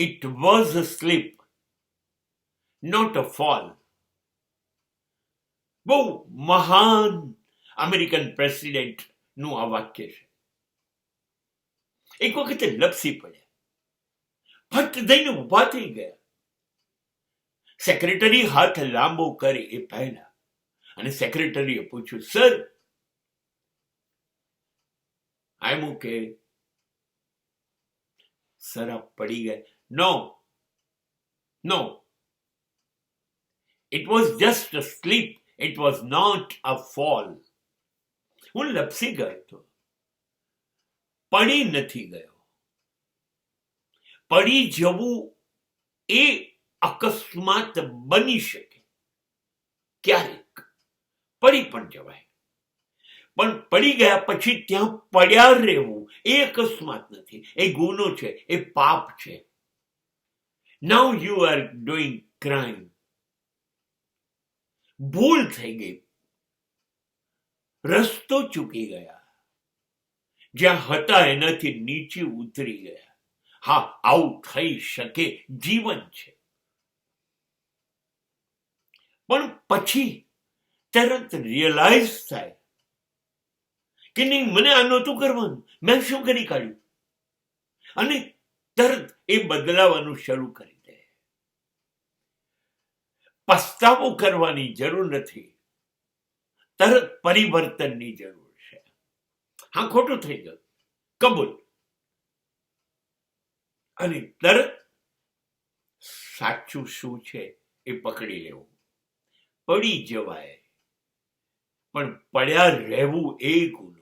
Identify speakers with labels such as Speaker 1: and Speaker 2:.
Speaker 1: It was a slip, not a fall. બહુ મહાન American પ્રેસિડેન્ટનું આ વાક્ય છે. એક વખતે લપસી પડ્યા, ફટ દઈને ઉભા થઈ ગયા. સેક્રેટરી હાથ લાંબો કરે એ પહેલા, અને સેક્રેટરીએ પૂછ્યું, સર, આઈ એમ ઓકે. સર, આપ પડી ગયા? નો, નો, it was just a slip, it was not a fall. હું લપસી ગયો હતો, પડી નથી ગયો. પડી જવું એ અકસ્માત બની શકે, ક્યારેક પડી પણ જવાય, પણ પડી ગયા પછી ત્યાં પડ્યા રહેવું એ અકસ્માત નથી, એ ગુનો છે, એ પાપ છે. Now you are doing crime. ભૂલ થઈ ગઈ, રસ્તો ચૂકી ગયા, જ્યાં હતા એનાથી નીચે ઉતરી ગયા. હા, આવું થઈ શકે, જીવન છે. પણ પછી તરત રિયલાઇઝ થાય કે નહીં, મને આ નહોતું કરવાનું, મેં શું કરી કાઢ્યું, અને તરત એ બદલાવાનું શરૂ કરી દે. પસ્તાવો કરવાની જરૂર નથી, તરત પરિવર્તનની જરૂર છે. હા, ખોટું થઈ ગયું, કબૂલ, અને તરત સાચું શું છે એ પકડી લેવું. પડી જવાય, પણ પડ્યા રહેવું એ ગુનો